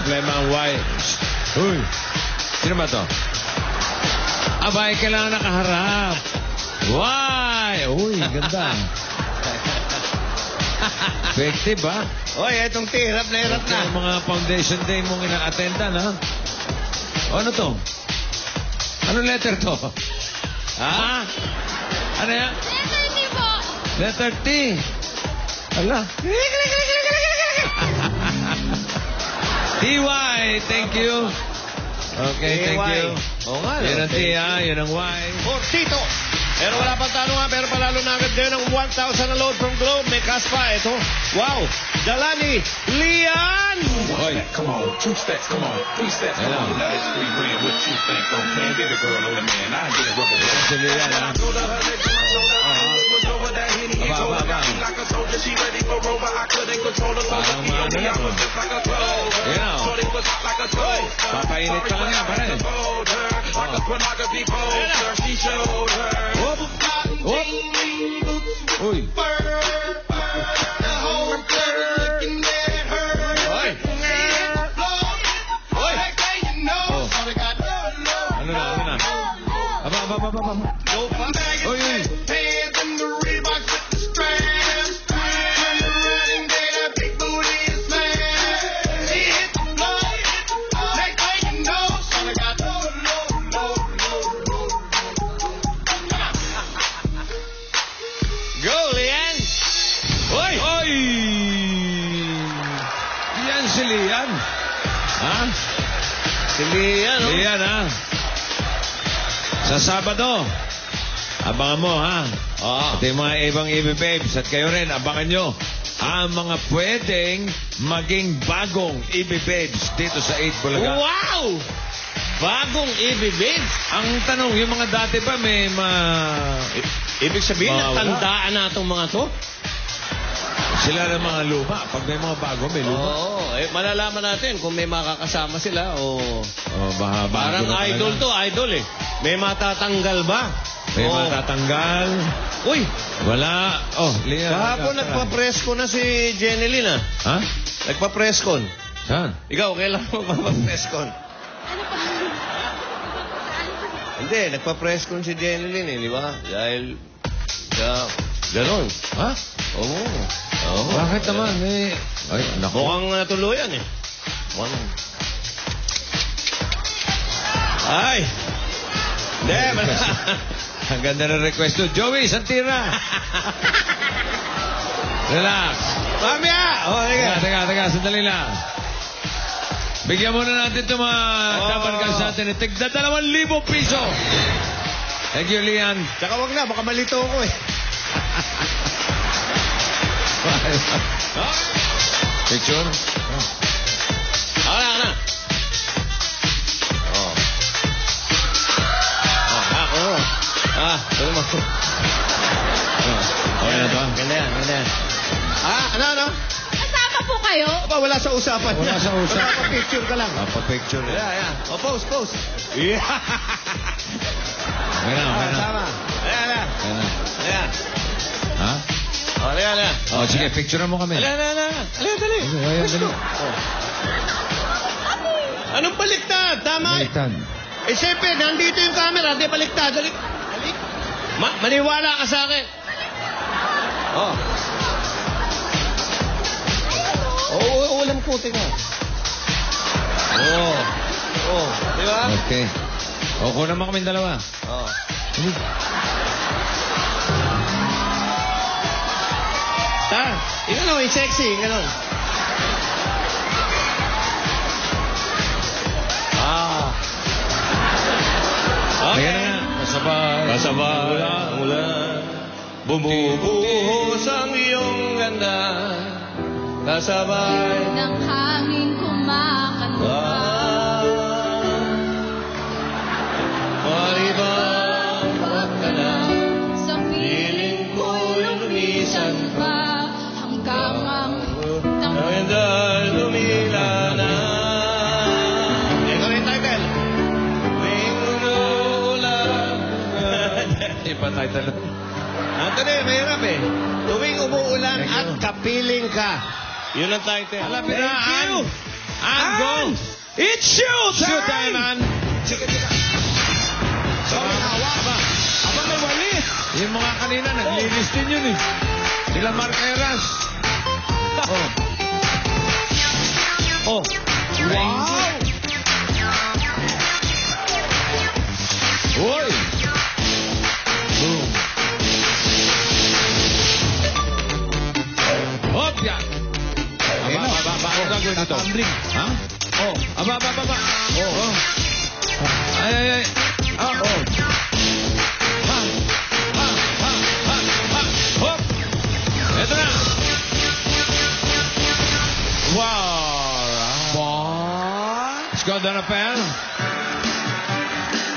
problema ang why. Uy, sino ba to? Abay, kailangan nakaharap. Why? Uy, ganda. Effective, ha? Oy, etong hirap na hirap na. Yung mga foundation day mong ina-attendan, ha? O, ano to? Anong letter to? Ha? Ano yan? Letter T po. Letter T. Ala. TY, thank you. Okay, thank you. Oo nga. Yan ang T, ha? Yan ang Y. Portito. Pero wala pang tanong, pero palalo na agad din ng 1,000 na load from Globe. May cash pa. Ito. Wow. Dala ni Lian. Hoy. Come on, 2 steps, come on, 3 steps, come on. Now it's 3 grand. What you think? Don't plan, baby girl, on the man. I get it rubber. Sili yan, ha? Aba. Parang maano lang. Yan, o. Papainit ka lang yan, pare. Whoop. Whoop. Uy. Ano na? Aba. Uy. Go, Lian. Oy! Yan si Lian. Ha? Si Lian, oh. Lian, ha? Sa Sabado. Abangan mo, ha? Oo. At yung mga ibang EB Babes. At kayo rin, abangan nyo ang mga pwedeng maging bagong EB Babes dito sa 8 Bulaga. Wow! Bagong ibibig. Ang tanong, yung mga dati pa may Ibig sabihin, Wala. natandaan na itong mga to? sila ng mga luma. Pag may mga bago, may luma. Oo. Malalaman natin kung may makakasama sila o... Bago Parang na idol talaga. to, idol eh. May matatanggal ba? May Oo. matatanggal. Uy! Wala. Oh, Lian. Kahapon nagpa-press ko na si Jenny Lynn, ah. Ha? Nagpa-press con. Saan? Ikaw, kailan mo magpa-press con? Ano pa? Hindi, nagpa-press con si Jenny Lynn, eh, di ba? Dahil, ganon. Ha? Oo. Oo. Bakit naman? Eh, ay, naku. Mukhang natuluyan, eh. Mukhang... Ay! Hindi, Ang ganda ng request to. Joey, Santira. Relax. Mamaya! Oh, Teka, sandali lang. Bigyan muna natin itong mga tabarkas natin. Tigda 2,000 piso. Thank you, Lian. Tsaka wag na, baka malito ako eh. Picture? Ako na. Oh. Ako. Tuloy mo. Okay na to? Ganda yan. Ano? Kasama po kayo? Aba, wala sa usapan. Wala sa usapan. Picture ka lang. Pa-picture. Yeah. Oh, pose. Yeah. Okay na. Tama. Ayan. Ha? Oh, ayan. Oh, sige, picturean mo kami. Ayan, dali. Ayan, dali. Anong baliktad? Tama. Baliktad. Eh, siyempre, nandito yung camera. Di baliktad. Dali. Maniwala ka sa akin. Oh. Oo, ulam ko. Tingnan. Oh. Di ba? Okay. O, kunan mo kami dalawa. Oh. Yung sexy, gano'n. Ayan na. Masabay. Ulan. Bumubuhos ang iyong ganda. Kasabay. Ng hangin kumakanta. Maribang ka na. Sa piling ko'y lumisan pa. Hanggang ang Dahil lumila na. Ito rin title. Tuwing umuulan. Iba title. Anthony, mahirap eh. Tuwing umuulan at kapiling ka. Yun ang title. Alapiraan. Thank you. And go! It's showtime! Shoot time, man! Sorry, hawa ba? Aba, may walis. Yung mga kanina, naglinis din yun eh. Sila Marqueras. Oh. Oh. Wow! Uy! Boom. Hop, yan. Aba, ang gagawin nito? Tumbling. Ha? Oh, aba. Oh. Ay. Ah, oh. Ha. Hop. Ito na. Wow. What? Squad na pen.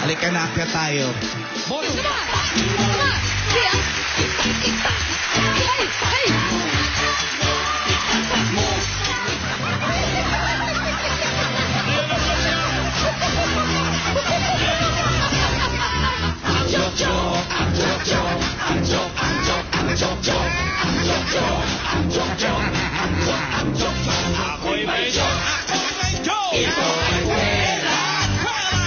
Halika na, akyat tayo. Moto. Sama! Siya! Hey! Ako'y may joke. Ito ay pera.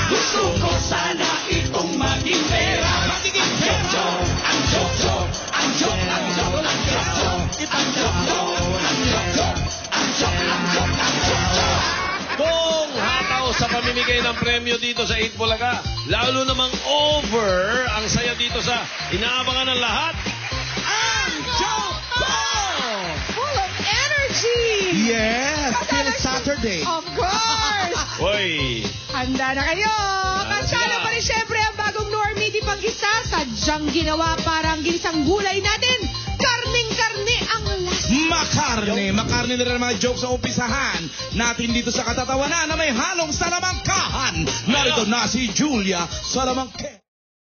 Gusto ko sana itong maging pera. Magiging pera. Ang joke. Kung hataw sa pamimigay ng premyo dito sa 8 Bulaga, lalo namang over ang saya dito sa inaabangan ng lahat. Ang joke ko! Full of energy! Yes, till Saturday. Of course! Hoy! Handa na kayo! Kanta na pa rin syempre ang bagong Normie di pag-isa. Sadyang ginawa parang ginisang gulay natin. Karning-karne ang lasa. Makarne na rin ang mga jokes sa umpisahan natin dito sa katatawanan na may halong salamangkahan. Narito na si Julia Salamangke.